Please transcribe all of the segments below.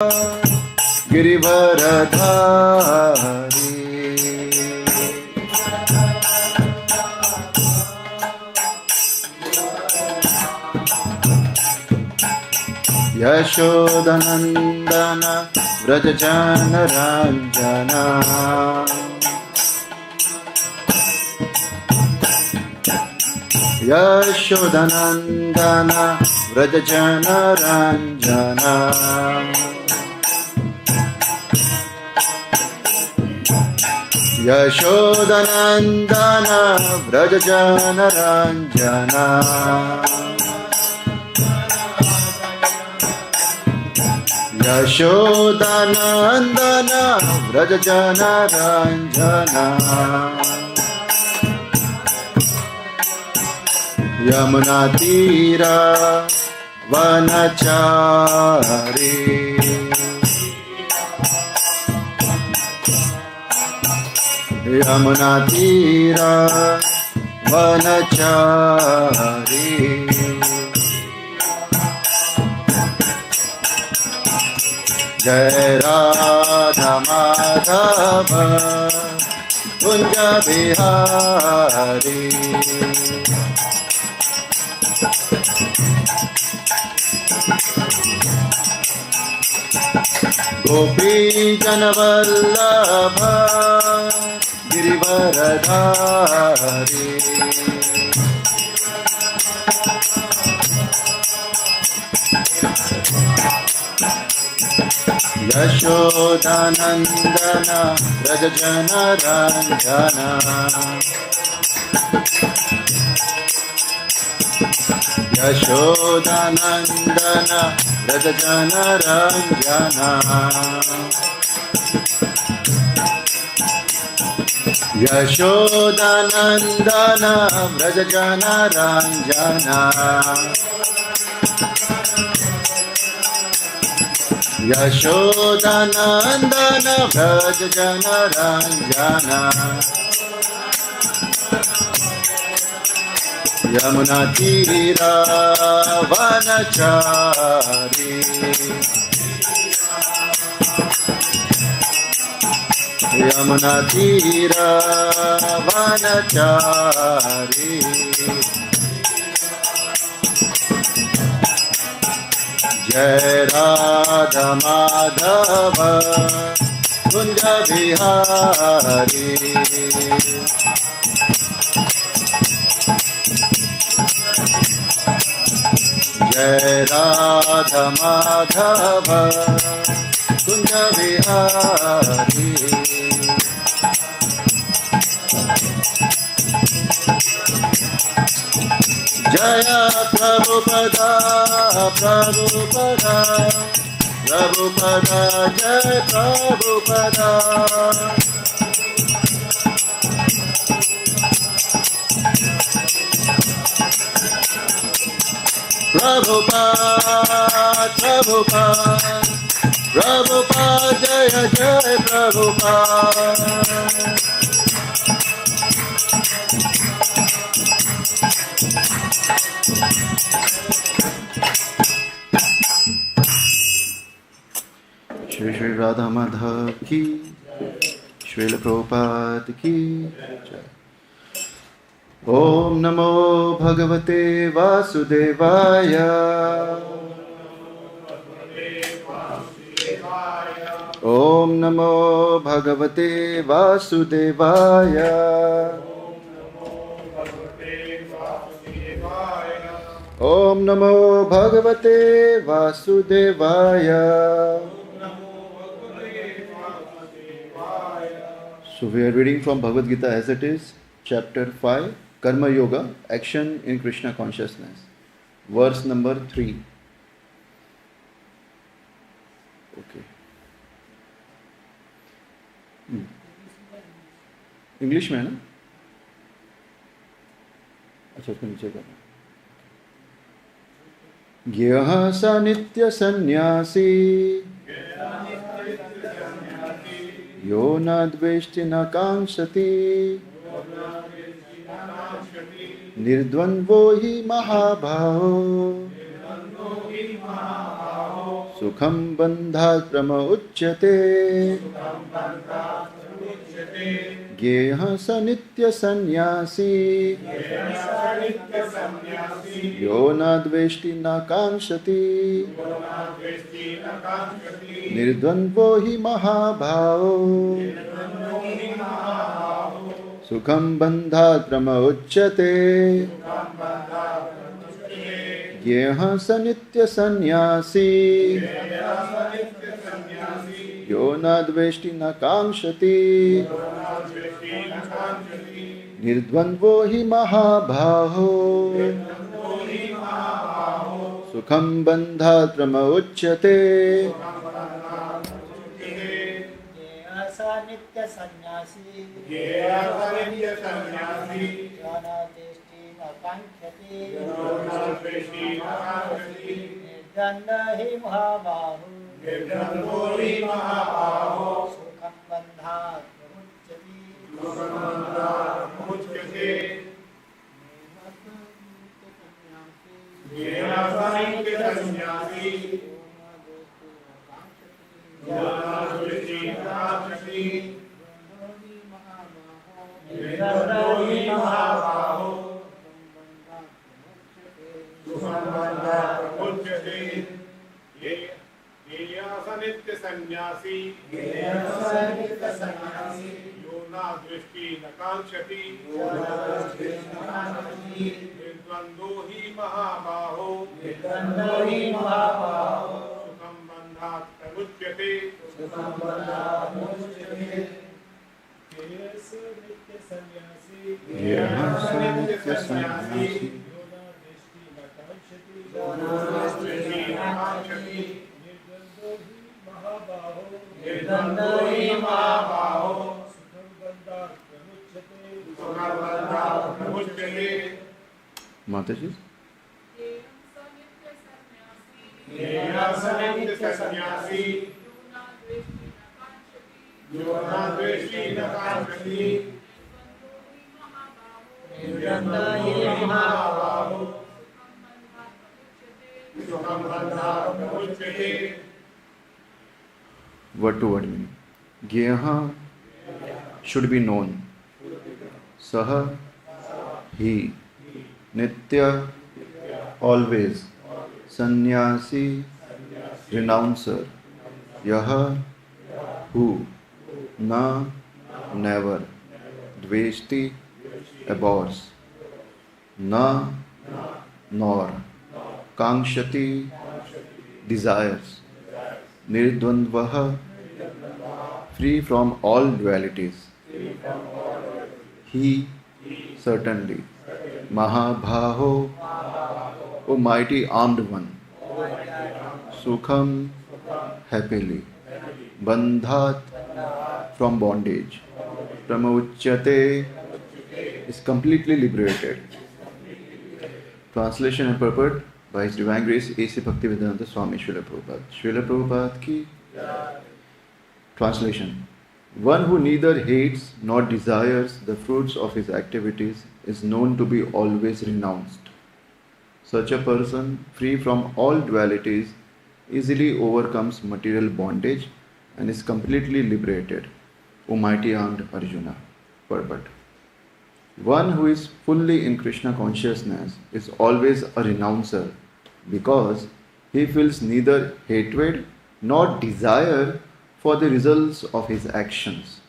गिरिवरधारी यशोदनंदन व्रजजनरञ्जना यशोदनंदन व्रजजनरञ्जना यशोदनंदन व्रजजनरञ्जना यशोदनंदन व्रजजनरञ्जना यमुनातीरा वनचारी यमुनातीरा वनचारी जय राधा माधव कुंज बिहारी गोपी जनवल्लभ गिरिवरधारी यशोदानंदन व्रजजनरञ्जना यशोदानंदन व्रजजनरञ्जना यशोदानंदन व्रजजनरञ्जना यशोदानंदन व्रजजनरञ्जना यमुनातीरा वनचारी यमुनातीरा वनचारी जय राधा माधव कुंज बिहारी जय राधा माधव कुंज बिहारी जय प्रभुपदा प्रभुपदा प्रभुपदा जय प्रभुपदा प्रभुपाद प्रभुपाद प्रभुपाद जय जय प्रभुपाद श्री श्री राधा माधव की, श्रील प्रभुपाद की जय। ओम नमो भगवते वासुदेवाय ओम नमो भगवते वासुदेवाय ओम नमो भगवते वासुदेवाय। So we are reading from Bhagavad-Gita as it is, chapter 5, Karma Yoga, Action in Krishna Consciousness, verse number 3. Okay. English में है ना? अच्छा उसको नीचे करना। ज्ञेयः स नित्य-सन्न्यासी यो न dveṣṭi न kāṅkṣati nirdvandvo हि mahā-bāho sukham bandhāt pramucyate jñeyaḥ sa nitya-sannyāsī yo na dveṣṭi na kāṅkṣati nirdvandvo hi mahā-bāho sukham bandhāt pramucyate jñeyaḥ sa nitya-sannyāsī yo na dveṣṭi na kāṅkṣati nirdvandvo hi mahā-bāho sukham bandhāt pramucyate nitya-sannyāsī nirdvandvo hi mahā-bāho sukham bandhāt pramucyate nitya-sannyāsī yo na dveṣṭi na kāṅkṣati nirdvandvo hi mahā-bāho sukham bandhāt pramucyate jñeyaḥ sa nitya-sannyāsī Mataji? nitya-sannyāsī yo na dveṣṭi na kāṅkṣati nirdvandvo sukham bandhāt pramucyate. Word to word meaning. Jñeyaḥ should be known. Saha, he. Nitya, always. Sannyāsī, renouncer. Yaha, who. Na, never. Dveṣṭi, abhors. Na, nor. Kāṅkṣati, desires. Nirdvandvaḥ, free from all dualities. He, certainly. Mahā-bāho, O mighty armed one. Sukham, happily. Bandhāt, from bondage. Pramucyate, is completely liberated. Translation and purport by His Divine Grace A.C. Bhaktivedanta Swami Srila Prabhupada. Srila Prabhupada ki translation. One who neither hates nor desires the fruits of his activities is known to be always renounced. Such a person, free from all dualities, easily overcomes material bondage and is completely liberated. O mighty armed Arjuna. Purport. One who is fully in Krishna consciousness is always a renouncer because he feels neither hatred nor desire for the results of his actions.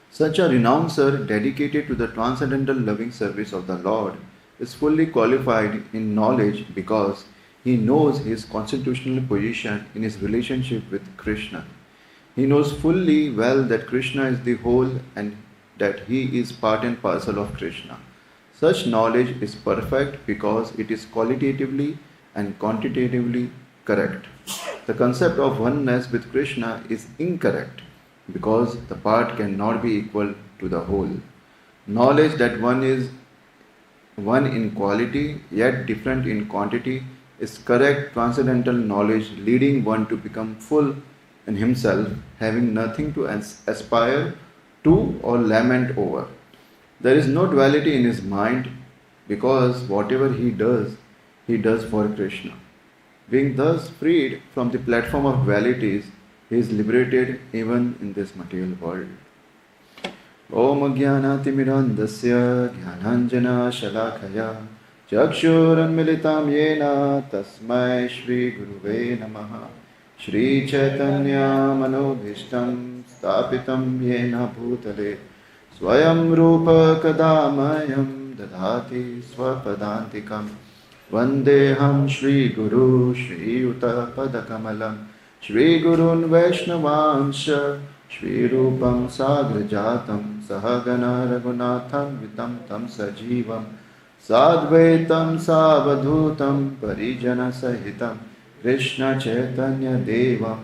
Such a renouncer dedicated to the transcendental loving service of the Lord is fully qualified in knowledge because he knows his constitutional position in his relationship with Krishna. He knows fully well that Krishna is the whole and that he is part and parcel of Krishna. Such knowledge is perfect because it is qualitatively and quantitatively correct. The concept of oneness with Krishna is incorrect because the part cannot be equal to the whole. Knowledge that one is one in quality yet different in quantity is correct transcendental knowledge leading one to become full in himself, having nothing to aspire to or lament over. There is no duality in his mind because whatever he does for Krishna. Being thus freed from the platform of dualities, he is liberated even in this material world. Om Jnanatimirandasya Jnananjana Shalakaya Chakshuranmilitam Yena Tasmai Shri Guruve Namaha Shri Chaitanya Manobhishtam Stapitam Yena Bhutale Swayam Rupa Kadamayam Dadhati Swapadantikam Vandeham Shri Guru Shri Yuta Padakamalam Shri Gurun Vaishnavansha Shri Rupam Sagrajatam Sahagana Raghunatham Vitam Tam Sajivam Sadvaitam Savadhutam Parijana Sahitam Krishna Chaitanya Devam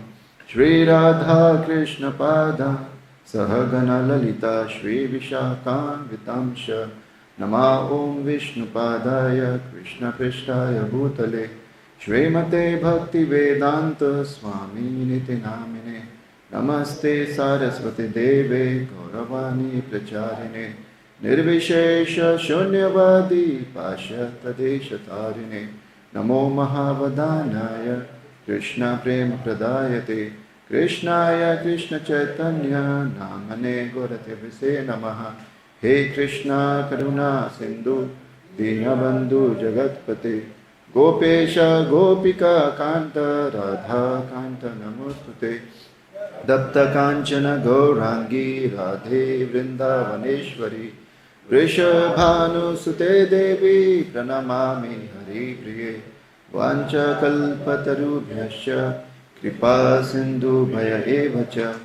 Shri Radha Krishna Pada Sahagana Lalita Shri Vishakam Vitamsha Nama Om Vishnu Padaya Krishna Prishtaya Bhutale Shrimate Bhakti Vedanta Swami Niti Namine Namaste Saraswati Deve Gauravani Pracharine Nirvishesha Shunyavadi Pashyata Deshatarine Namo Mahavadanaya Krishna Prema Pradayate Krishnaya Krishna Chaitanya Namane Gorate Vise Namaha He Krishna Karuna Sindhu Dinabandhu Jagatpate Gopesha Gopika Kanta Radha Kanta Namostute Dapta Kanchana Gaurangi Radhe Vrindavaneshwari Vrishabhanu Sute Devi Pranamami Hari Priye Vancha Kalpatarubhyasya Kripa Sindhu Bhaya Evacha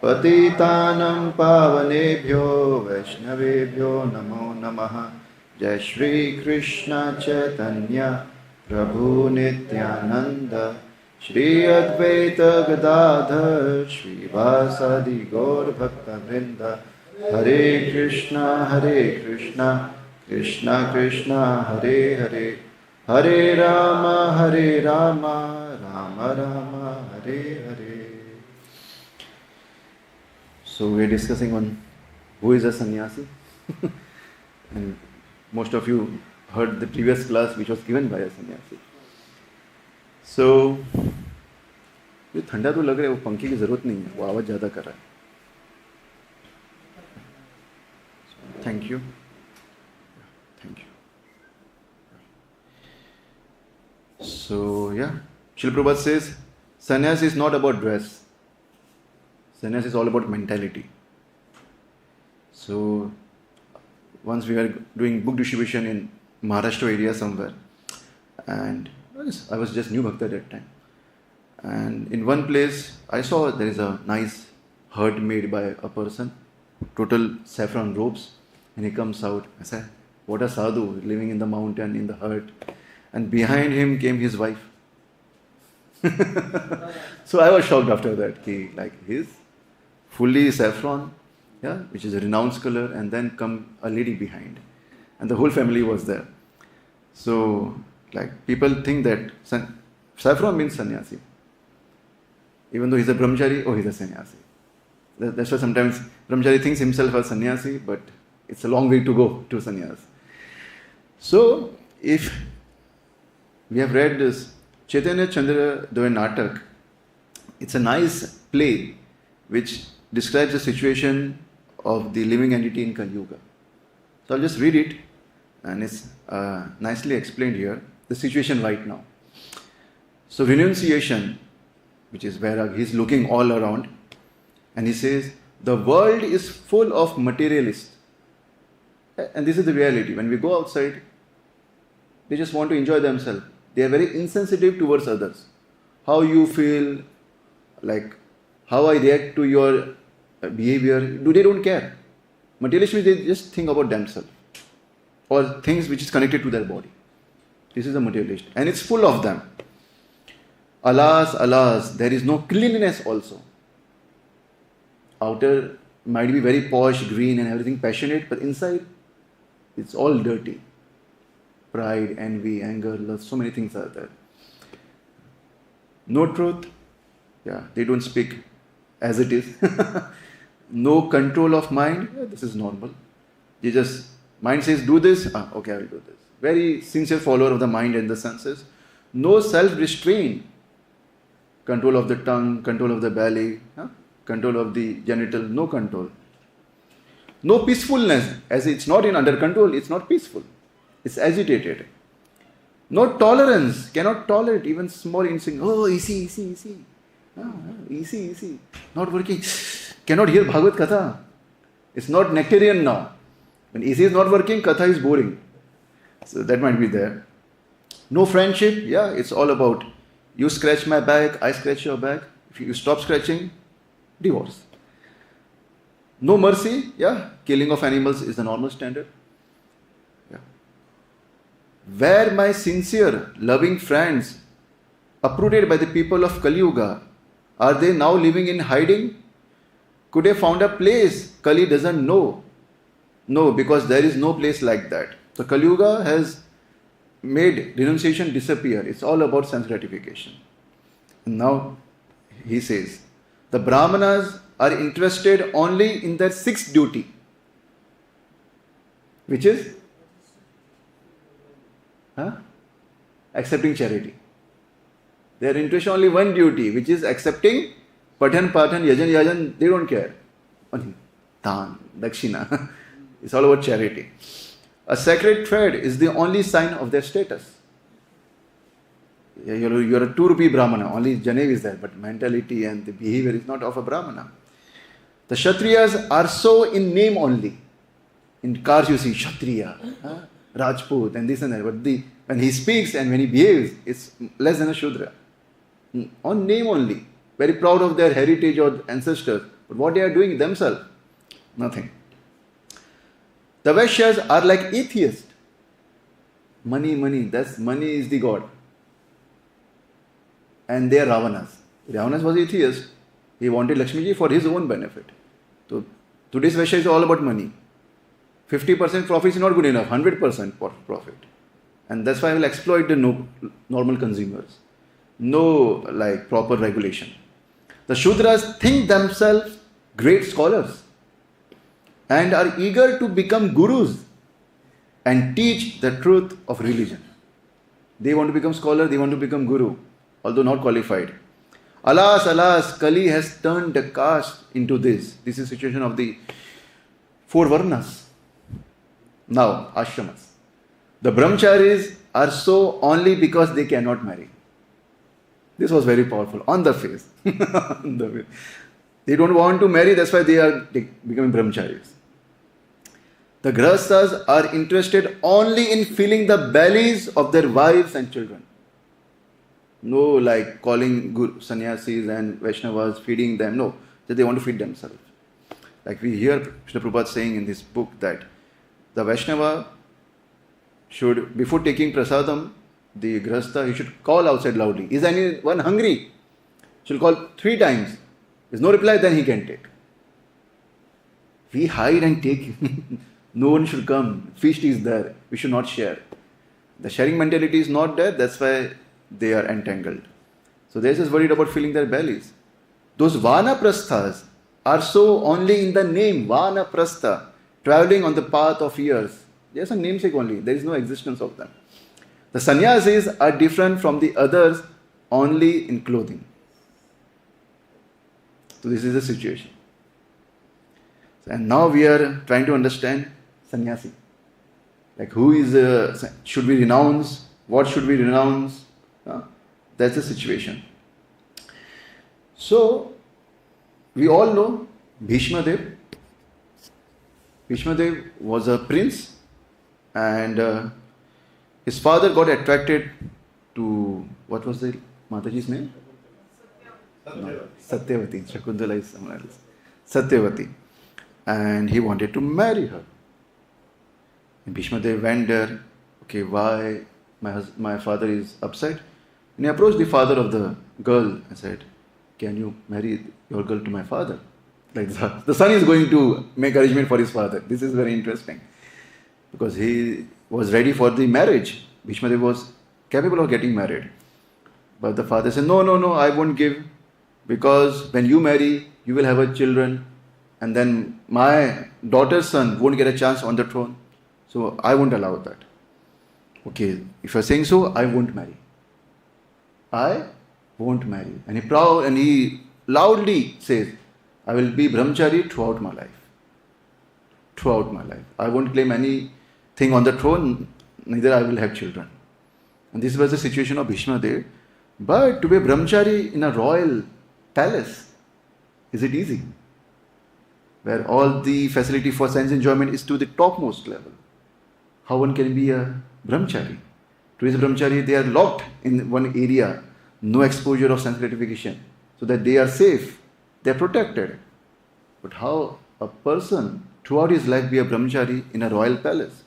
Patitanam Pavanebhyo Vaishnavebhyo Namo Namaha Jai Shri Krishna Chaitanya Prabhu Nityananda Shri Advaita Gadadhar Shri Vasadi Gaur Bhakta Vrinda Hare Krishna Krishna Krishna Hare Hare Hare Rama Rama Rama Hare Hare. So we are discussing on who is a sannyasi. And most of you heard the previous class which was given by a sannyasi. So ये ठंडा तो लग रहा है, वो पंखे की जरूरत नहीं है, वो आवाज ज़्यादा कर रहा है. Thank you. Thank you. So yeah, Srila Prabhupada says sannyas is not about dress. Sannyas is all about mentality. So once we were doing book distribution in Maharashtra area somewhere, and I was just new bhakta at that time. And in one place, I saw there is a nice hut made by a person, total saffron robes, and he comes out. I said, what a sadhu living in the mountain in the hut. And behind him came his wife. So I was shocked after that. He's fully saffron, yeah, which is a renounced color, and then come a lady behind. And the whole family was there. So, people think that saffron means sannyasi. Even though he's a brahmachari, he's a sannyasi. That's why sometimes brahmachari thinks himself as sannyasi, but it's a long way to go to sannyas. So, if we have read this Chaitanya Chandra Dvaya Natak, it's a nice play which describes the situation of the living entity in Kali Yuga. So I'll just read it, and it's nicely explained here, the situation right now. So renunciation, which is Vairag, he's looking all around, and he says, the world is full of materialists. And this is the reality. When we go outside, they just want to enjoy themselves. They are very insensitive towards others. How you feel, how I react to your behavior, they don't care. Materialists, they just think about themselves or things which is connected to their body. This is a materialist, and it's full of them. Alas, alas, there is no cleanliness also. Outer might be very posh, green and everything passionate, but inside it's all dirty. Pride, envy, anger, lust, so many things are there. No truth, they don't speak as it is. No control of mind, this is normal. They just, mind says do this, okay, I will do this. Very sincere follower of the mind and the senses. no self-restraint, control of the tongue, control of the belly, control of the genital, no control. No peacefulness, as it's not in under control, it's not peaceful. It's agitated. No tolerance, cannot tolerate even small instinct. Oh, easy. Easy. Not working. Cannot hear Bhagavad-Gita. It's not nectarian now. When easy is not working, Katha is boring. So that might be there. No friendship, it's all about you scratch my back, I scratch your back. If you stop scratching, divorce. No mercy, killing of animals is the normal standard. Where my sincere, loving friends, uprooted by the people of Kali Yuga, are they now living in hiding? Could they found a place Kali doesn't know? No, because there is no place like that. So Kali Yuga has made renunciation disappear. It's all about sense gratification. And now he says, the Brahmanas are interested only in their sixth duty, which is accepting charity. They are interested only one duty, which is accepting Pathan, Yajan, they don't care. Only Dhan, Dakshina. It's all about charity. A sacred thread is the only sign of their status. You're a 2 rupee Brahmana, only Janev is there, but mentality and the behavior is not of a Brahmana. The Kshatriyas are so in name only. In cars you see Kshatriya, Rajput and this and that, but when he speaks and when he behaves, it's less than a Shudra. On name only. Very proud of their heritage or ancestors. But what they are doing themselves? Nothing. The Vaishyas are like atheists. Money, money is the God. And they are Ravanas. Ravanas was atheist. He wanted Lakshmiji for his own benefit. So today's Vaishya is all about money. 50% profit is not good enough. 100% profit. And that's why I will exploit the normal consumers. No proper regulation. The Shudras think themselves great scholars and are eager to become gurus and teach the truth of religion. They want to become scholar, they want to become guru, although not qualified. Alas, Kali has turned the caste into this. This is the situation of the 4 varnas. Now, ashramas. The brahmacharis are so only because they cannot marry. This was very powerful. On the face. They don't want to marry, that's why they are becoming brahmacharis. The grahasthas are interested only in filling the bellies of their wives and children. No calling sannyasis and Vaishnavas, feeding them. No, that they want to feed themselves. We hear Srila Prabhupada saying in this book that the Vaishnava should, before taking prasadam, the grahastha, he should call outside loudly. Is anyone hungry? Should call 3 times. There's no reply, then he can take. We hide and take. No one should come. Feast is there. We should not share. The sharing mentality is not there. That's why they are entangled. So they're just worried about filling their bellies. Those vanaprasthas are so only in the name, vanaprastha, traveling on the path of years. They are some namesake only. There is no existence of them. The sannyasis are different from the others only in clothing. So this is the situation. And now we are trying to understand sannyasi. Who is, should we renounce? What should we renounce? That's the situation. So, we all know Bhishma Dev. Bhishma Dev was a prince and his father got attracted to, what was the Mataji's name? Satyavati. Shakuntala is someone else. Satyavati. And he wanted to marry her. And Bhishma Dev went there. Okay, why my father is upset? And he approached the father of the girl and said, can you marry your girl to my father? The son is going to make arrangement for his father. This is very interesting. Because he was ready for the marriage. Bhishma Dev was capable of getting married. But the father said, no, I won't give. Because when you marry, you will have a children. And then my daughter's son won't get a chance on the throne. So I won't allow that. Okay, if you're saying so, I won't marry. I won't marry. And he loudly says, I will be brahmachari throughout my life. Throughout my life. I won't claim anything on the throne, neither I will have children. And this was the situation of Bhishma Dev. But to be a brahmachari in a royal palace, is it easy? Where all the facility for sense enjoyment is to the topmost level. How one can be a brahmachari? To be a brahmachari, they are locked in one area, no exposure of sense gratification, so that they are safe, they are protected. But how a person throughout his life be a brahmachari in a royal palace,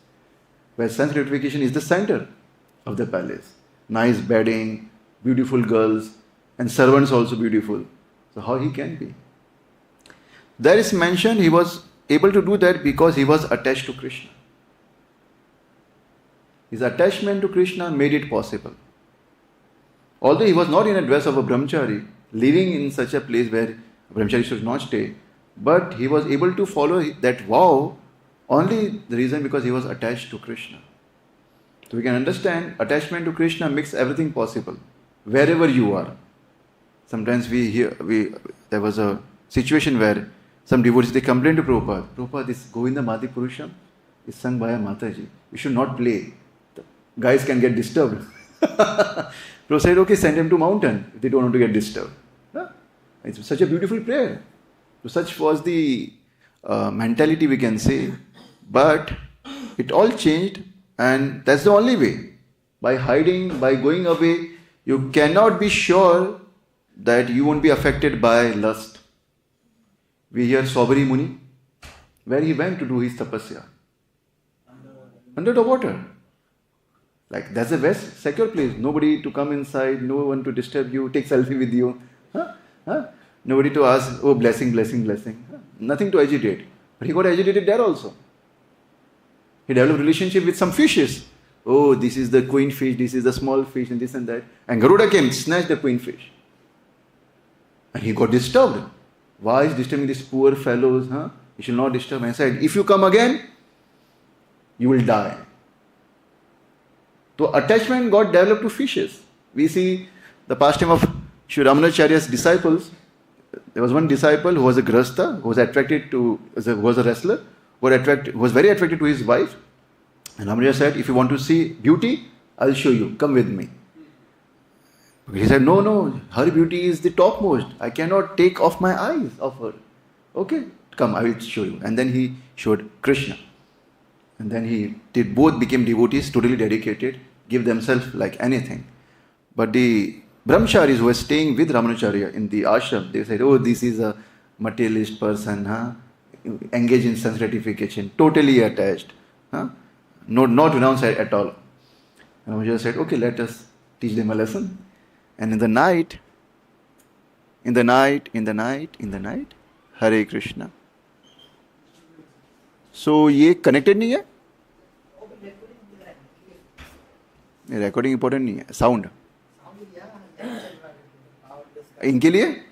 where sense gratification is the center of the palace? Nice bedding, beautiful girls, and servants also beautiful. So how he can be? There is mentioned he was able to do that because he was attached to Krishna. His attachment to Krishna made it possible. Although he was not in a dress of a brahmachari, living in such a place where a brahmachari should not stay, but he was able to follow that vow only the reason because he was attached to Krishna. So we can understand attachment to Krishna makes everything possible, wherever you are. Sometimes there was a situation where some devotees, they complained to Prabhupada, Prabhupada, this Govinda Madi Purusham is sung by a Mataji. We should not play. The guys can get disturbed. Prabhupada said, okay, send him to mountain if they don't want to get disturbed. Yeah? It's such a beautiful prayer. So such was the mentality, we can say. But it all changed, and that's the only way. By hiding, by going away, you cannot be sure that you won't be affected by lust. We hear Saubari Muni, where he went to do his tapasya. Under the water. Like that's the best secure place. Nobody to come inside, no one to disturb you, take selfie with you. Nobody to ask, oh blessing, blessing, blessing. Nothing to agitate. But he got agitated there also. He developed relationship with some fishes. Oh, this is the queen fish, this is the small fish, and this and that. And Garuda came, snatched the queen fish. And he got disturbed. Why is disturbing these poor fellows? You should not disturb. And I said, if you come again, you will die. So attachment got developed to fishes. We see the pastime of Sri Ramanujacharya's disciples. There was one disciple who was a grasta, who was attracted to, who was a wrestler, who was very attracted to his wife. And Ramanuja said, if you want to see beauty, I'll show you. Come with me. He said, no, her beauty is the topmost. I cannot take off my eyes of her. Okay, come, I will show you. And then he showed Krishna. And then both became devotees, totally dedicated, give themselves like anything. But the brahmacharis who were staying with Ramanujacharya in the ashram, they said, oh, this is a materialist person, engaged in sense gratification, totally attached, not renounced at all. Ramanujacharya said, okay, let us teach them a lesson. And in the night, Hare Krishna. So ये connected नहीं है? Recording important नहीं है, sound. इनके लिए?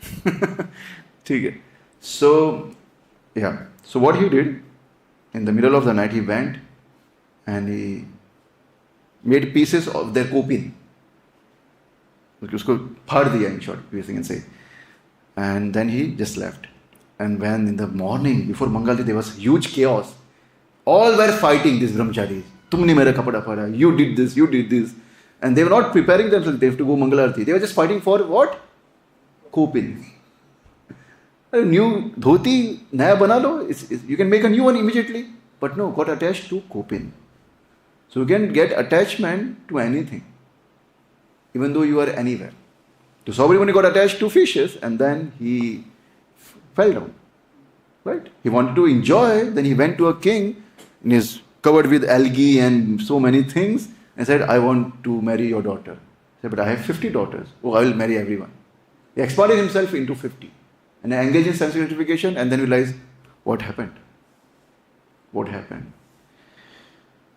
ठीक है. So what he did, in the middle of the night he went and he made pieces of their coping. उसको फाड़ दिया, in short, we can say. And then he just left. And when in the morning, before Mangalti, there was huge chaos. All were fighting these brahmacharis. Tumne mera kapda phada, you did this. And they were not preparing themselves, they have to go Mangalarti. They were just fighting for what? Coping. A new dhoti, naya bana lo, you can make a new one immediately. But no, got attached to coping. So you can get attachment to anything, even though you are anywhere. So Saubari got attached to fishes and then he fell down. Right? He wanted to enjoy, then he went to a king and is covered with algae and so many things and said, I want to marry your daughter. He said, but I have 50 daughters. Oh, I will marry everyone. He expanded himself into 50 and engaged in sense gratification and then realized what happened.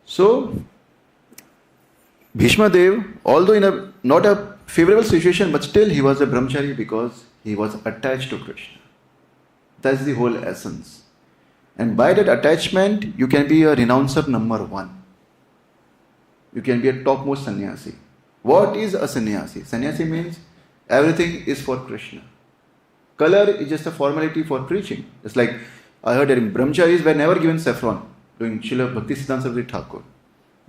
So, Bhishma Dev, although in not a favorable situation, but still he was a brahmachari because he was attached to Krishna. That's the whole essence. And by that attachment, you can be a renouncer number 1. You can be a topmost sannyasi. What is a sannyasi? Sannyasi means everything is for Krishna. Color is just a formality for preaching. It's like I heard that brahmacharis were never given saffron during Srila Bhaktisiddhanta Saraswati Thakur.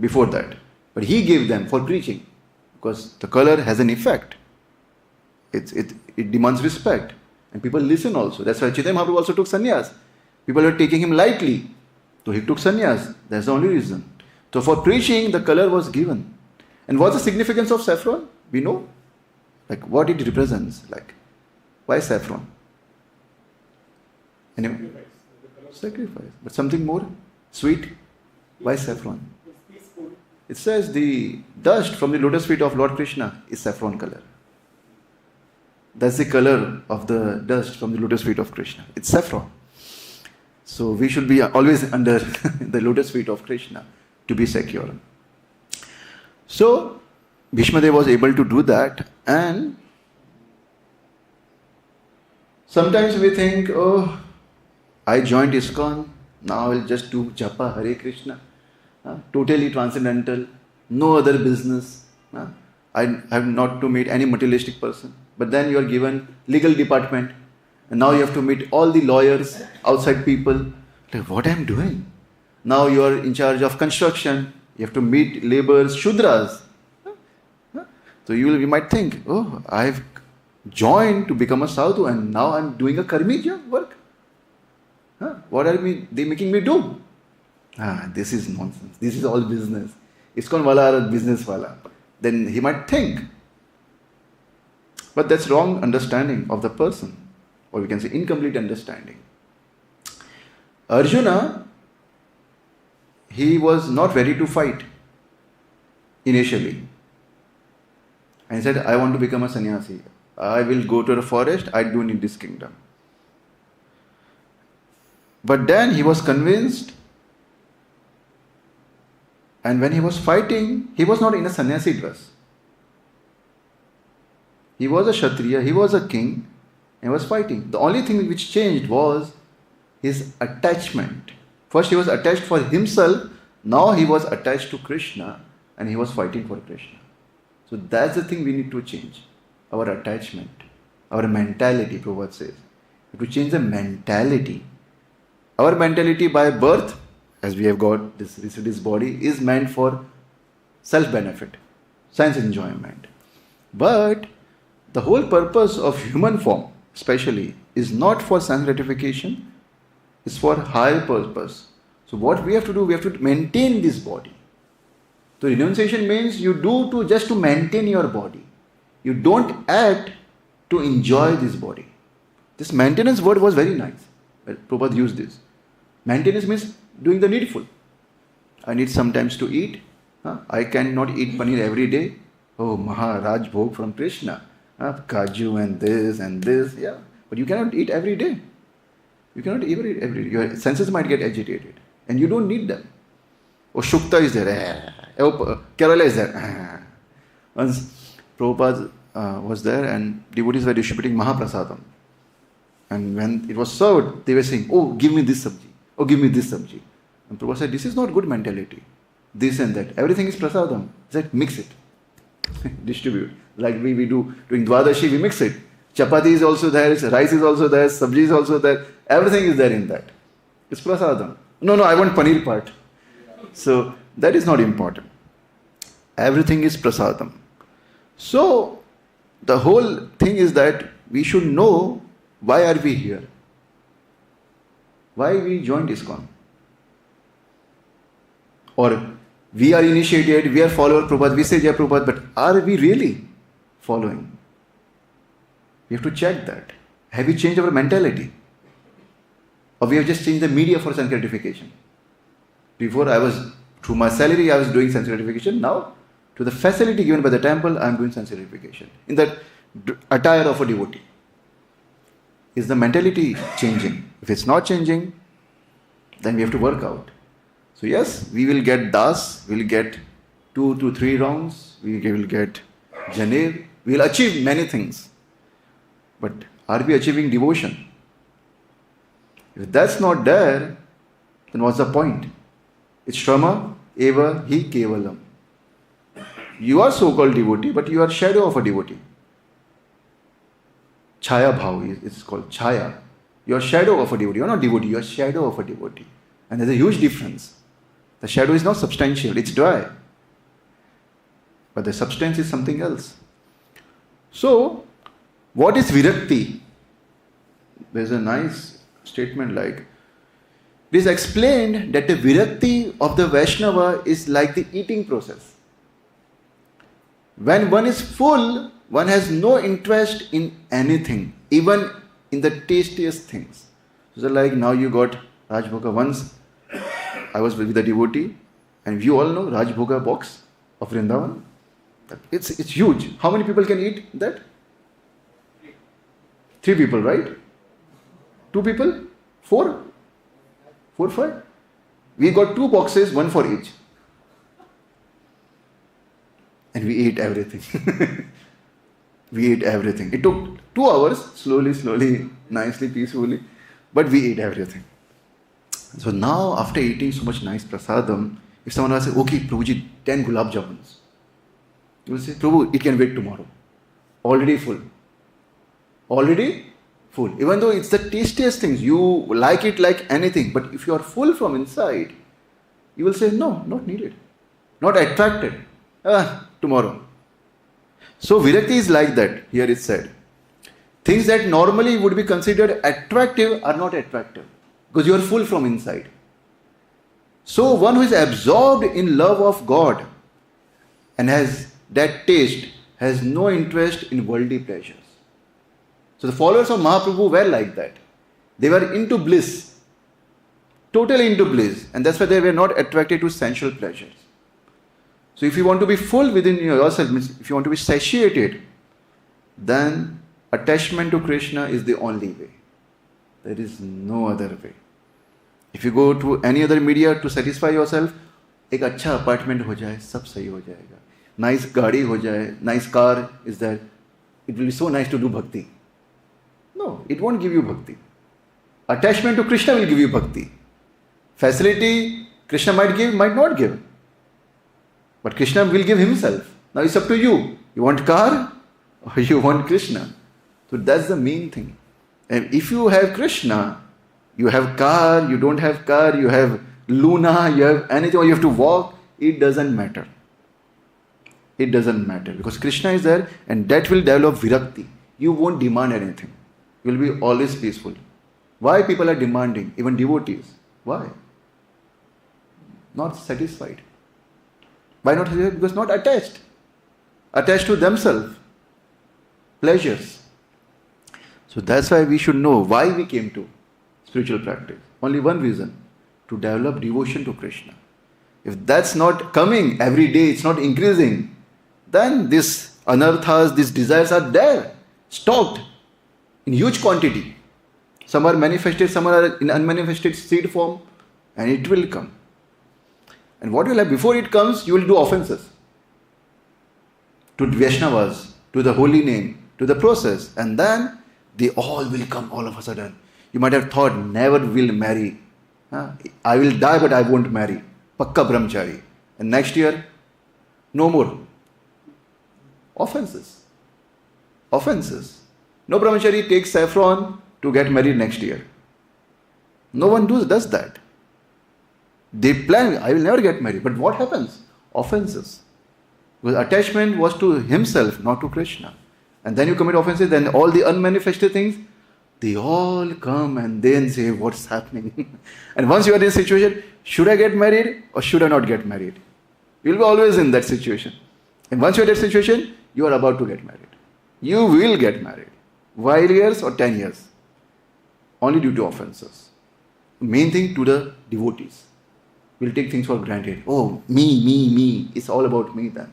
Before that. But he gave them for preaching. Because the color has an effect. It demands respect. And people listen also. That's why Chaitanya Mahaprabhu also took sannyas. People were taking him lightly. So he took sannyas. That's the only reason. So for preaching, the color was given. And what's the significance of saffron? We know. Like what it represents. Like, why saffron? Anyway? Sacrifice. But something more sweet? Why saffron? It says the dust from the lotus feet of Lord Krishna is saffron color. That's the color of the dust from the lotus feet of Krishna. It's saffron. So we should be always under the lotus feet of Krishna to be secure. So Bhishma Dev was able to do that, and sometimes we think, oh, I joined ISKCON, now I will just do japa Hare Krishna. Totally transcendental, no other business. I have not to meet any materialistic person. But then you are given legal department, and now you have to meet all the lawyers, outside people. Like, what I am doing? Now you are in charge of construction. You have to meet laborers, Shudras. So you might think, oh, I have joined to become a sadhu, and now I am doing a karmi work. What are they making me do? This is nonsense. This is all business. ISKCON wala are business wala. Then he might think. But that's wrong understanding of the person. Or we can say incomplete understanding. Arjuna, he was not ready to fight initially. And he said, I want to become a sannyasi. I will go to the forest. I don't need this kingdom. But then he was convinced. And when he was fighting, he was not in a sannyasi dress. He was a Kshatriya, he was a king, and he was fighting. The only thing which changed was his attachment. First he was attached for himself, now he was attached to Krishna, and he was fighting for Krishna. So that's the thing we need to change. Our attachment, our mentality, Prabhupada says. We have to change the mentality. Our mentality by birth, as we have got this body, is meant for self-benefit, sense enjoyment. But the whole purpose of human form, especially, is not for sense gratification, it's for higher purpose. So what we have to do, we have to maintain this body. So renunciation means you do just to maintain your body. You don't act to enjoy this body. This maintenance word was very nice. Well, Prabhupada used this. Maintenance means doing the needful. I need sometimes to eat. I cannot eat paneer every day. Oh, mahā-bāho from Krishna. Kaju and this. Yeah. But you cannot eat every day. You cannot eat every day. Your senses might get agitated. And you don't need them. Oh, Shukta is there. Oh, Kerala is there. Once Prabhupada was there and devotees were distributing Mahaprasadam. And when it was served, they were saying, oh, give me this sabji. Oh, give me this sabji. And Prabhupada said, this is not good mentality. This and that. Everything is prasadam. He said, mix it. Distribute. Like we do during Dvadashi, we mix it. Chapati is also there, rice is also there, sabji is also there. Everything is there in that. It's prasadam. No, I want paneer part. So that is not important. Everything is prasadam. So the whole thing is that we should know why are we here. Why we joined ISKCON. Or we are initiated, we are follower Prabhupada, we say Jai Prabhupada, but are we really following? We have to check that. Have we changed our mentality? Or we have just changed the media for sense gratification? Before through my salary, I was doing sense gratification. Now, to the facility given by the temple, I am doing sense gratification. In that attire of a devotee. Is the mentality changing? If it's not changing, then we have to work out. So yes, we will get das, we will get 2 to 3 rounds, we will get jñeyaḥ, we will achieve many things. But are we achieving devotion? If that's not there, then what's the point? It's shrama eva hi kevalam. You are so-called devotee, but you are shadow of a devotee. Chaya-bhāv is called chaya. You are shadow of a devotee. You are not devotee, you are shadow of a devotee. And there's a huge difference. The shadow is not substantial, it's dry. But the substance is something else. So, what is virakti? There's a nice statement like, it is explained that the virakti of the Vaishnava is like the eating process. When one is full, one has no interest in anything, even in the tastiest things. So like now you got Rajbhoga. Once I was with a devotee, and you all know Rajbhoga box of Vrindavan. It's huge. How many people can eat that? 3 people, right? 2 people? 4? 4, 5? We got 2 boxes, 1 for each. And we ate everything. We ate everything. It took 2 hours, slowly, nicely, peacefully, but we ate everything. So now, after eating so much nice prasadam, if someone will say, okay, Prabhuji, 10 gulab jamuns. You will say, Prabhu, it can wait tomorrow. Already full. Even though it's the tastiest things, you like it like anything, but if you are full from inside, you will say, no, not needed. Not attracted. Tomorrow. So virakti is like that, here it's said. Things that normally would be considered attractive are not attractive, because you are full from inside. So one who is absorbed in love of God and has that taste has no interest in worldly pleasures. So the followers of Mahaprabhu were like that. They were into bliss, totally into bliss, and that's why they were not attracted to sensual pleasures. So if you want to be full within yourself, if you want to be satiated, then attachment to Krishna is the only way. There is no other way. If you go to any other media to satisfy yourself, एक अच्छा apartment हो जाए, सब सही हो जाएगा. Nice गाड़ी हो जाए, nice car is there. It will be so nice to do bhakti. No, it won't give you bhakti. Attachment to Krishna will give you bhakti. Facility Krishna might give, might not give. But Krishna will give himself. Now it's up to you. You want car or you want Krishna? So that's the main thing. And if you have Krishna, you have car, you don't have car, you have Luna, you have anything, or you have to walk, it doesn't matter. It doesn't matter because Krishna is there and that will develop virakti. You won't demand anything. You will be always peaceful. Why people are demanding, even devotees? Why? Not satisfied. Why not satisfied? Because not attached. Attached to themselves. Pleasures. So that's why we should know why we came to spiritual practice. Only one reason. To develop devotion to Krishna. If that's not coming every day, it's not increasing, then these anarthas, these desires are there, stocked in huge quantity. Some are manifested, some are in unmanifested seed form, and it will come. And what will happen? Before it comes, you will do offenses to Vaishnavas, to the holy name, to the process, and then they all will come all of a sudden. You might have thought, never will marry. I will die, but I won't marry. Pakka brahmachari. And next year, no more. Offenses. No brahmachari takes saffron to get married next year. No one does that. They plan, I will never get married. But what happens? Offenses. Because attachment was to himself, not to Krishna. And then you commit offenses, then all the unmanifested things, they all come and then say, what's happening? And once you are in a situation, should I get married or should I not get married? You will be always in that situation. And once you are in that situation, you are about to get married. You will get married. 5 years or 10 years. Only due to offenses. Main thing to the devotees. We'll take things for granted. Oh, me. It's all about me then.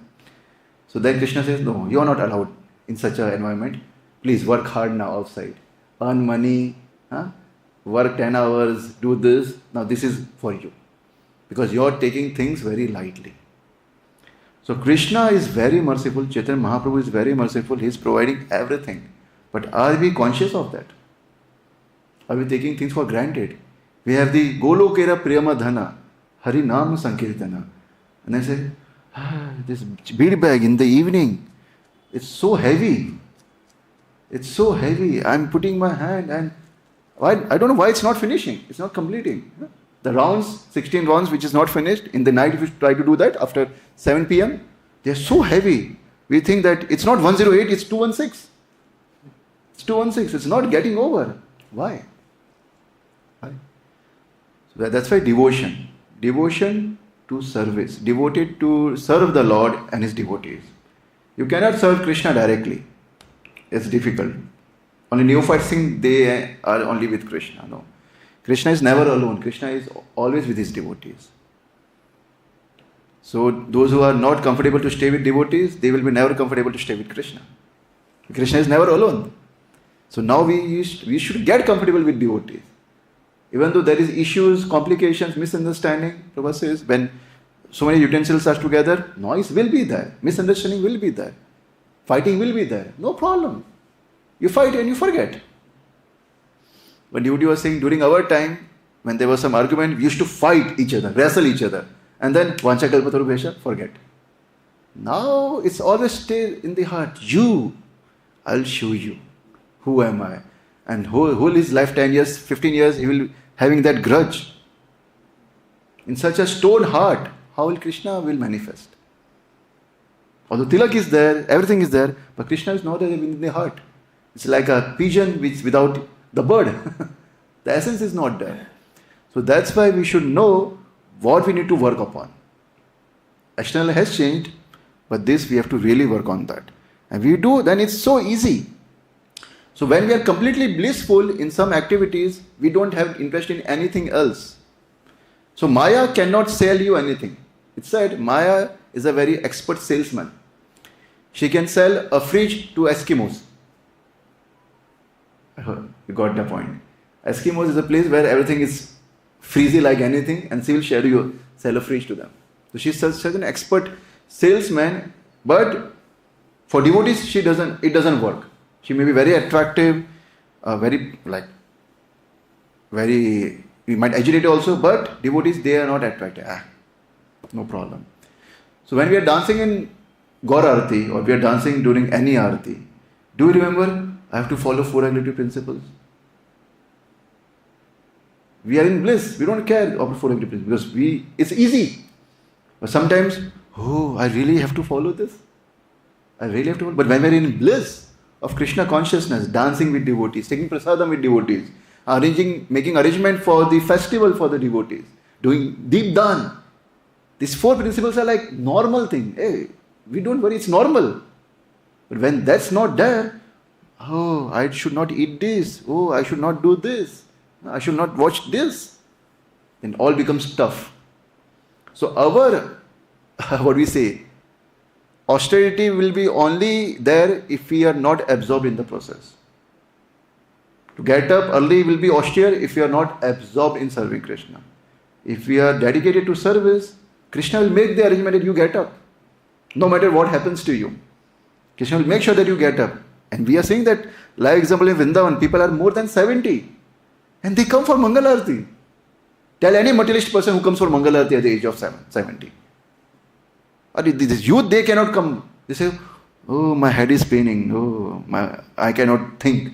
So then Krishna says, no, you are not allowed in such an environment. Please work hard now outside. Earn money, work 10 hours, do this. Now this is for you. Because you are taking things very lightly. So Krishna is very merciful. Chaitanya Mahaprabhu is very merciful. He is providing everything. But are we conscious of that? Are we taking things for granted? We have the Golokera Priyama Dhana, Hari Nam Sankirtana. And I say, This bead bag in the evening, it's so heavy. It's so heavy. I'm putting my hand and I don't know why it's not finishing. It's not completing. The rounds, 16 rounds which is not finished, in the night if you try to do that after 7 p.m., they're so heavy. We think that it's not 108, it's 216. It's 216. It's not getting over. Why? So that's why devotion. Devotion to service. Devoted to serve the Lord and His devotees. You cannot serve Krishna directly. It's difficult. Only neophytes think they are only with Krishna. No. Krishna is never alone. Krishna is always with His devotees. So those who are not comfortable to stay with devotees, they will be never comfortable to stay with Krishna. Krishna is never alone. So now we should get comfortable with devotees. Even though there is issues, complications, misunderstanding, Prabhupada says, when so many utensils are together, noise will be there, misunderstanding will be there, fighting will be there. No problem. You fight and you forget. When devotee was saying during our time, when there was some argument, we used to fight each other, wrestle each other, and then Vancha Kalpataru Bhesha, forget. Now it's always stay in the heart. I'll show you. Who am I? And whole his life, 10 years, 15 years, he will having that grudge. In such a stone heart, how will Krishna will manifest? Although tilak is there, everything is there, but Krishna is not there in the heart. It's like a pigeon which without the bird. The essence is not there. So that's why we should know what we need to work upon. External has changed, but this we have to really work on that. And we do, then it's so easy. So when we are completely blissful in some activities, we don't have interest in anything else. So Maya cannot sell you anything. It's said Maya is a very expert salesman. She can sell a fridge to Eskimos. You got the point. Eskimos is a place where everything is freezy like anything, and she will sell a fridge to them. So she's such an expert salesman, but for devotees it doesn't work. She may be very attractive, we might agitate also, but devotees, they are not attractive. No problem. So when we are dancing in Gaur Arati, or we are dancing during any Arati, do you remember, I have to follow 4 regulative principles? We are in bliss. We don't care about 4 regulative principles because it's easy. But sometimes, I really have to follow this. But when we are in bliss of Krishna consciousness, dancing with devotees, taking prasadam with devotees, making arrangement for the festival for the devotees, doing deep dan. These 4 principles are like normal thing. Hey, we don't worry, it's normal. But when that's not there, I should not eat this. I should not do this. I should not watch this. Then all becomes tough. So our, austerity will be only there if we are not absorbed in the process. To get up early will be austere if we are not absorbed in serving Krishna. If we are dedicated to service, Krishna will make the arrangement that you get up. No matter what happens to you. Krishna will make sure that you get up. And we are seeing that, live example in Vrindavan, people are more than 70. And they come for Mangalarti. Tell any materialist person who comes for Mangalarti at the age of 70. This youth, they cannot come. They say, my head is paining. I cannot think.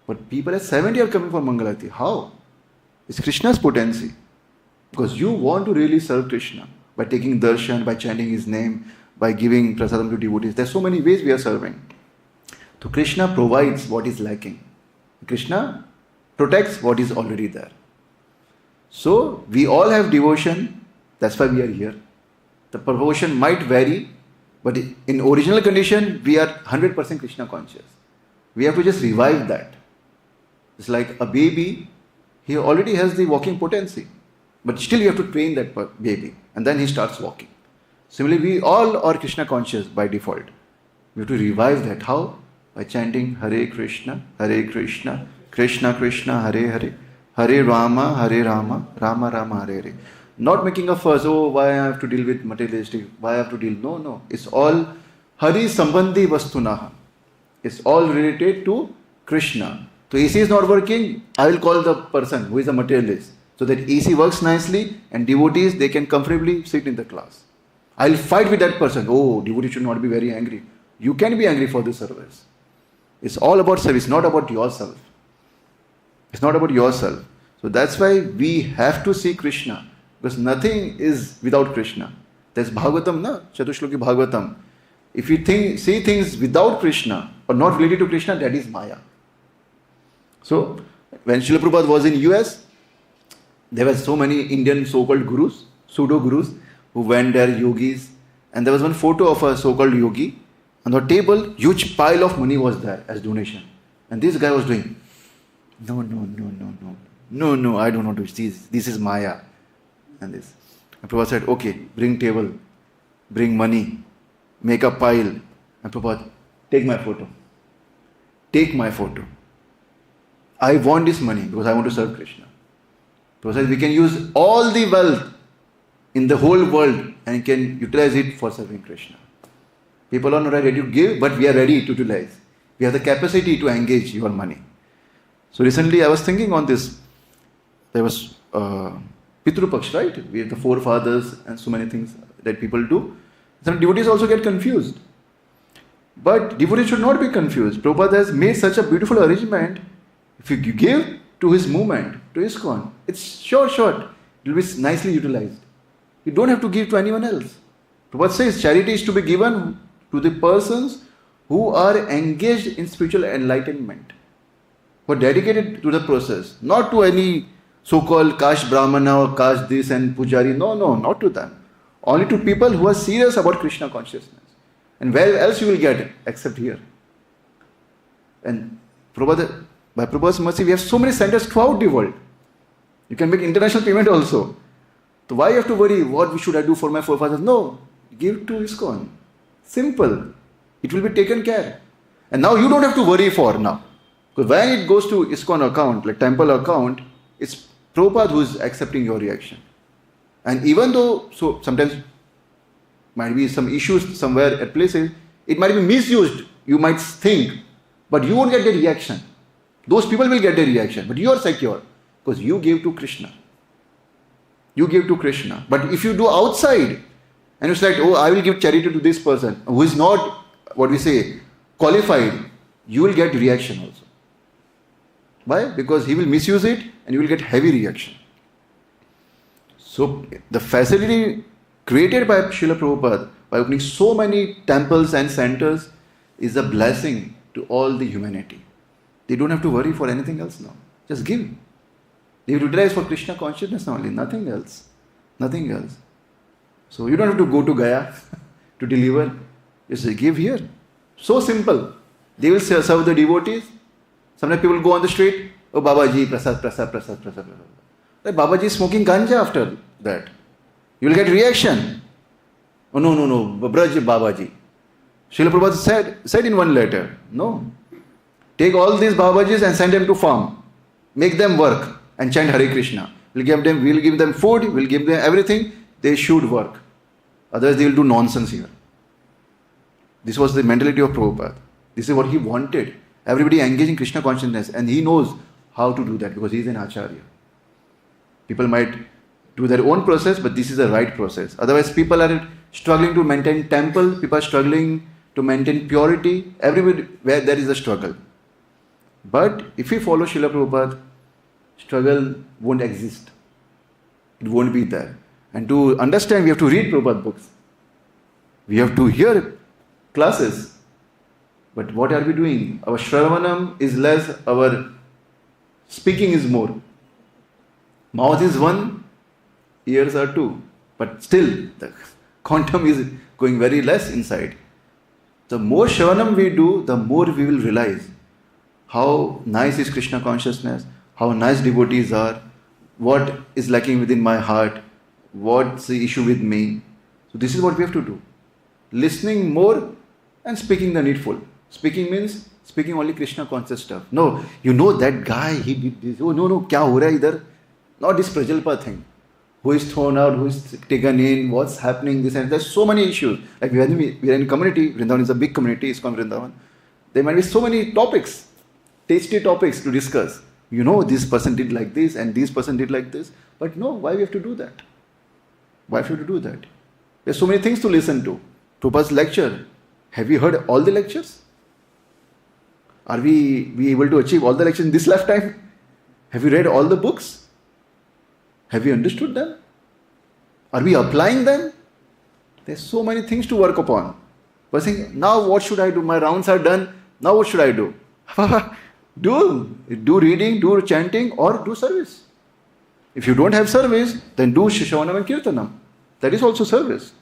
But people at 70 are coming for Mangalarti. How? It's Krishna's potency. Because you want to really serve Krishna by taking darshan, by chanting His name, by giving prasadam to devotees. There's so many ways we are serving. So Krishna provides what is lacking. Krishna protects what is already there. So we all have devotion. That's why we are here. The proportion might vary, but in original condition, we are 100% Krishna conscious. We have to just revive that. It's like a baby, he already has the walking potency, but still you have to train that baby, and then he starts walking. Similarly, we all are Krishna conscious by default. We have to revive that. How? By chanting Hare Krishna, Krishna Krishna, Hare Hare, Hare Rama, Rama Rama, Hare Hare. Not making a fuss, why I have to deal with materialistic, why I have to deal. No. It's all Hari Sambandhi Vastunaha. It's all related to Krishna. So AC is not working, I will call the person who is a materialist. So that AC works nicely and devotees, they can comfortably sit in the class. I'll fight with that person. Oh, devotee should not be very angry. You can be angry for this service. It's all about service, not about yourself. It's not about yourself. So that's why we have to see Krishna. Because nothing is without Krishna. There's Bhagavatam, na? Chatushloki Bhagavatam. If you see things without Krishna or not related to Krishna, that is Maya. So, when Srila Prabhupada was in US, there were so many Indian so-called gurus, pseudo-gurus, who went there, yogis. And there was one photo of a so-called yogi. On the table, huge pile of money was there as donation. And this guy was doing, no, I don't want to do this. This is Maya. And this. And Prabhupada said, okay, bring table, bring money, make a pile. And Prabhupada, take my photo. Take my photo. I want this money because I want to serve Krishna. Prabhupada said, we can use all the wealth in the whole world and can utilize it for serving Krishna. People are not ready to give, but we are ready to utilize. We have the capacity to engage your money. So recently I was thinking on this. There was Pitru Paksh, right? We have the forefathers and so many things that people do. Some devotees also get confused. But devotees should not be confused. Prabhupada has made such a beautiful arrangement. If you give to his movement, to ISKCON, it's short. It will be nicely utilized. You don't have to give to anyone else. Prabhupada says charity is to be given to the persons who are engaged in spiritual enlightenment, who are dedicated to the process, not to any so-called caste brahmana or caste this and pujari. No, not to them. Only to people who are serious about Krishna consciousness. And where else you will get it except here? And Prabhupada, by Prabhupada's mercy, we have so many centers throughout the world. You can make international payment also. So why you have to worry, what should I do for my forefathers? No, give to ISKCON. Simple. It will be taken care. And now you don't have to worry for now. Because when it goes to ISKCON account, like temple account, it's Prabhupada who is accepting your reaction. And even though, so sometimes might be some issues somewhere at places, it might be misused, you might think, but you won't get the reaction. Those people will get the reaction, but you are secure because you gave to Krishna. You give to Krishna. But if you do outside, and it's like, oh, I will give charity to this person who is not, what we say, qualified, you will get reaction also. Why? Because he will misuse it and you will get heavy reaction. So the facility created by Srila Prabhupada by opening so many temples and centers is a blessing to all the humanity. They don't have to worry for anything else now. Just give. They will utilize for Krishna consciousness only, nothing else. Nothing else. So you don't have to go to Gaya to deliver. Just give here. So simple. They will serve the devotees. Sometimes people go on the street, oh Babaji, prasad. Like Babaji is smoking ganja after that. You will get reaction. Oh no, Braj Babaji. Srila Prabhupada said in one letter, no. Take all these Babajis and send them to farm. Make them work and chant Hare Krishna. We'll give them food, we'll give them everything. They should work. Otherwise they will do nonsense here. This was the mentality of Prabhupada. This is what he wanted. Everybody engaged in Krishna consciousness, and he knows how to do that because he is an acharya. People might do their own process, but this is the right process. Otherwise, people are struggling to maintain temple, people are struggling to maintain purity. Everywhere where there is a struggle. But if we follow Srila Prabhupada, struggle won't exist. It won't be there. And to understand, we have to read Prabhupada books. We have to hear classes. But what are we doing? Our Shravanam is less, our speaking is more. Mouth is one, ears are two. But still, the quantum is going very less inside. The more Shravanam we do, the more we will realize how nice is Krishna consciousness, how nice devotees are, what is lacking within my heart, what's the issue with me. So this is what we have to do. Listening more and speaking the needful. Speaking means speaking only Krishna conscious stuff. No, you know that guy, he did this. Oh no, kya ho raha hai idhar? Not this Prajalpa thing. Who is thrown out, who is taken in, what's happening, this and there's so many issues. Like we are in a community, Vrindavan is a big community, ISKCON Vrindavan. There might be so many topics, tasty topics to discuss. You know, this person did like this and this person did like this. But no, why we have to do that? Why have to do that? There's so many things to listen to. Prabhupada's lecture. Have you heard all the lectures? Are we able to achieve all the lectures in this lifetime? Have you read all the books? Have you understood them? Are we applying them? There's so many things to work upon. But saying, now what should I do? My rounds are done. Now what should I do? Do reading, do chanting, or do service. If you don't have service, then do Shravanam and Kirtanam. That is also service.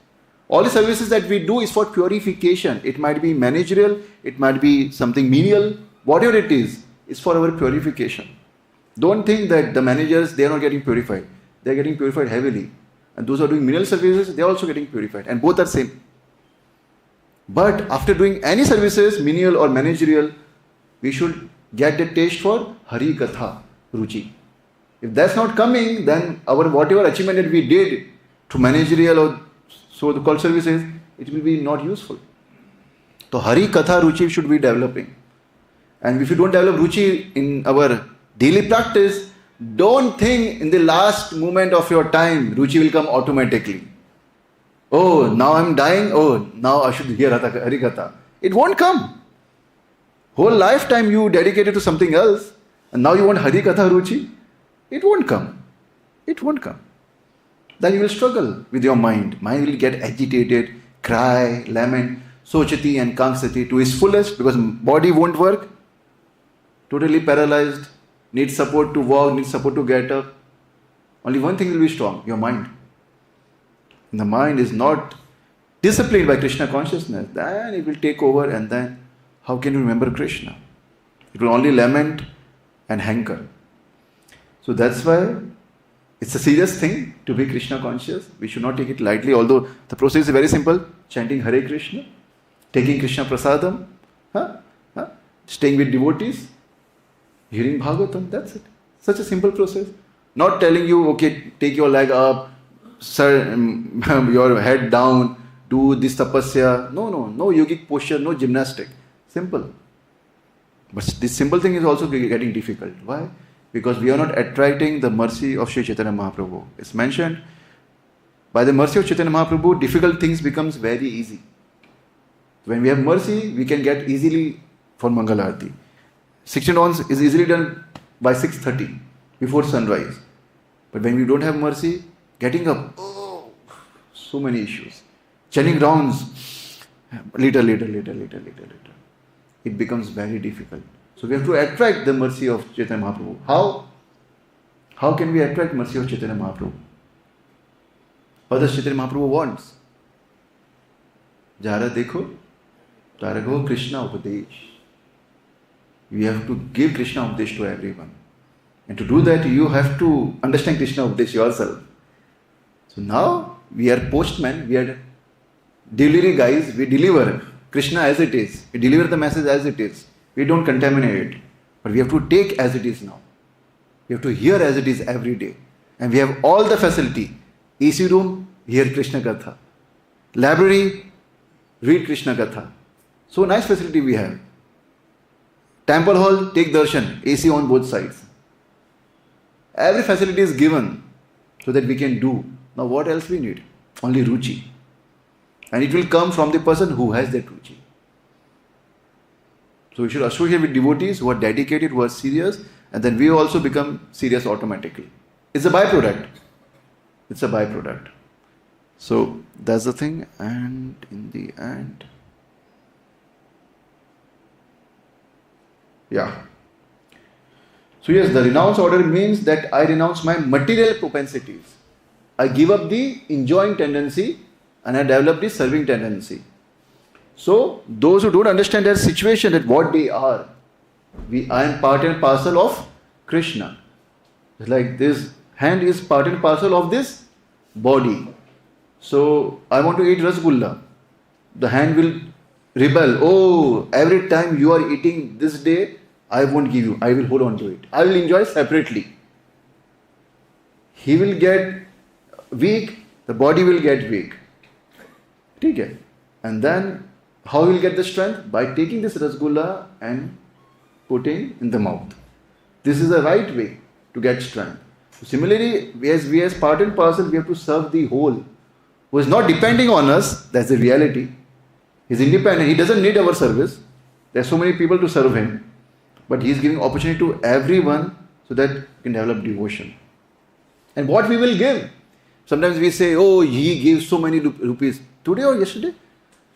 All the services that we do is for purification. It might be managerial, it might be something menial, whatever it is, it's for our purification. Don't think that the managers, they are not getting purified. They are getting purified heavily. And those who are doing menial services, they are also getting purified. And both are same. But after doing any services, menial or managerial, we should get the taste for Hari Katha, Ruchi. If that's not coming, then our whatever achievement that we did to managerial or so-called services, it will be not useful. So Hari Katha Ruchi should be developing. And if you don't develop Ruchi in our daily practice, don't think in the last moment of your time, Ruchi will come automatically. Oh, now I'm dying. Oh, now I should hear Hari Katha. It won't come. Whole lifetime you dedicated to something else, and now you want Hari Katha Ruchi. It won't come. It won't come. Then you will struggle with your mind. Mind will get agitated, cry, lament, sochati and kāṅkṣati to its fullest because body won't work. Totally paralyzed, needs support to walk, needs support to get up. Only one thing will be strong, your mind. And the mind is not disciplined by Krishna consciousness. Then it will take over, and then how can you remember Krishna? It will only lament and hanker. So that's why it's a serious thing to be Krishna conscious. We should not take it lightly, although the process is very simple. Chanting Hare Krishna, taking Krishna Prasadam, staying with devotees, hearing Bhagavatam, that's it. Such a simple process. Not telling you, okay, take your leg up, sir, your head down, do this tapasya. No yogic posture, no gymnastic. Simple. But this simple thing is also getting difficult. Why? Because we are not attracting the mercy of Sri Chaitanya Mahaprabhu. It's mentioned, by the mercy of Chaitanya Mahaprabhu, difficult things becomes very easy. When we have mercy, we can get easily for Mangala Arati. 16 rounds is easily done by 6:30, before sunrise. But when we don't have mercy, getting up, so many issues. Chanting rounds, later. It becomes very difficult. So we have to attract the mercy of Chaitanya Mahaprabhu. How? How can we attract mercy of Chaitanya Mahaprabhu? What does Chaitanya Mahaprabhu wants? Jara dekho, tara go Krishna upadesh. You have to give Krishna upadesh to everyone. And to do that, you have to understand Krishna upadesh yourself. So now, we are postmen, we are delivery guys, we deliver Krishna as it is. We deliver the message as it is. We don't contaminate it. But we have to take as it is now. We have to hear as it is every day. And we have all the facility. AC room, hear Krishna Katha. Library, read Krishna Katha. So nice facility we have. Temple hall, take darshan. AC on both sides. Every facility is given so that we can do. Now what else we need? Only Ruchi. And it will come from the person who has that Ruchi. So we should associate with devotees who are dedicated, who are serious, and then we also become serious automatically. It's a byproduct. It's a byproduct. So that's the thing, and in the end, So yes, the renounce order means that I renounce my material propensities. I give up the enjoying tendency and I develop the serving tendency. So those who don't understand their situation, that what they are, I am part and parcel of Krishna. It's like this hand is part and parcel of this body. So I want to eat rasgulla. The hand will rebel. Oh, every time you are eating this day, I won't give you. I will hold on to it. I will enjoy separately. He will get weak. The body will get weak. Okay? And then how will get the strength? By taking this rasgulla and putting in the mouth. This is the right way to get strength. So similarly, we as part and parcel, we have to serve the whole who is not depending on us, that's the reality. He's independent, he doesn't need our service. There are so many people to serve him, but he is giving opportunity to everyone so that you can develop devotion. And what we will give? Sometimes we say, oh, he gives so many rupees. Today or yesterday?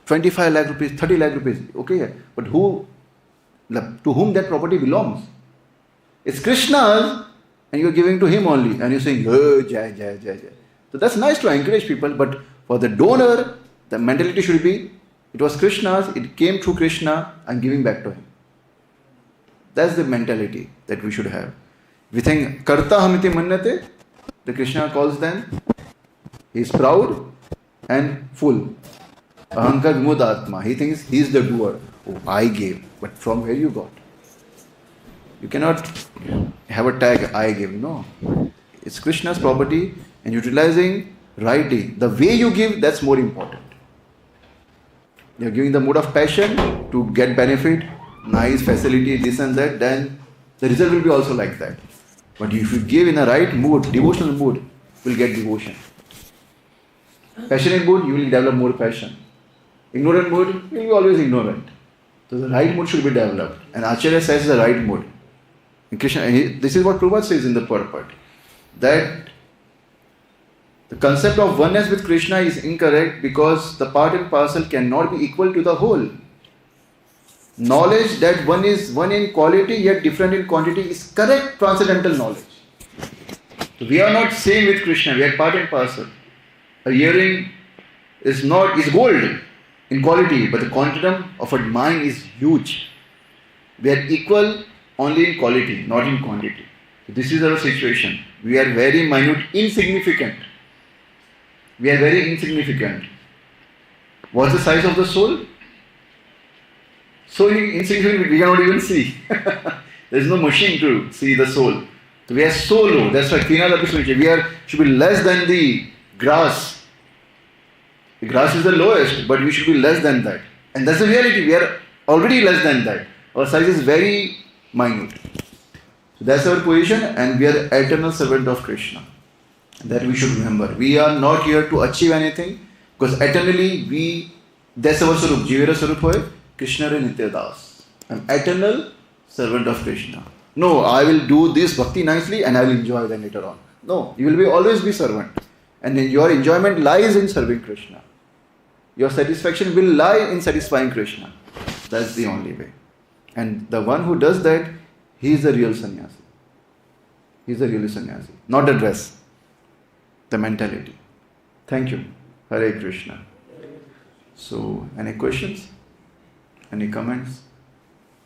25 lakh rupees, 30 lakh rupees. Okay, but to whom that property belongs? It's Krishna's and you're giving to him only. And you're saying, oh, jai, jai, jai, jai. So that's nice to encourage people, but for the donor, the mentality should be, it was Krishna's, it came through Krishna, I'm giving back to him. That's the mentality that we should have. We think, karta hamiti mannate, the Krishna calls them, he is proud and full. Ahankar vimudatma, he thinks he is the doer. Oh, I gave, but from where you got? You cannot have a tag, I gave, no. It's Krishna's property and utilizing rightly. The way you give, that's more important. You're giving the mood of passion to get benefit, nice facility, this and that, then the result will be also like that. But if you give in a right mood, devotional mood, you will get devotion. Passionate mood, you will develop more passion. Ignorant mood, you will be always ignorant. So the right mood should be developed. And Acharya says the right mood. And Krishna, this is what Prabhupada says in the purport, that the concept of oneness with Krishna is incorrect because the part and parcel cannot be equal to the whole. Knowledge that one is one in quality yet different in quantity is correct transcendental knowledge. So we are not same with Krishna, we are part and parcel. A earring is gold in quality, but the quantum of a mind is huge. We are equal only in quality, not in quantity. So this is our situation. We are very minute, insignificant. We are very insignificant. What's the size of the soul? So insignificant we cannot even see. There is no machine to see the soul. So we are so low. That's why we should be less than the grass. The grass is the lowest, but we should be less than that. And that's the reality. We are already less than that. Our size is very minute. So that's our position, and we are eternal servant of Krishna. That we should remember. We are not here to achieve anything, because eternally that's our Sarup. Jivera Sarup hoye, Krishna re nitya das. I'm eternal servant of Krishna. No, I will do this bhakti nicely and I will enjoy them later on. No, you will always be servant. And then your enjoyment lies in serving Krishna. Your satisfaction will lie in satisfying Krishna. That's the only way. And the one who does that, he is the real sannyasi. He is the real sannyasi. Not the dress. The mentality. Thank you. Hare Krishna. So, any questions? Any comments?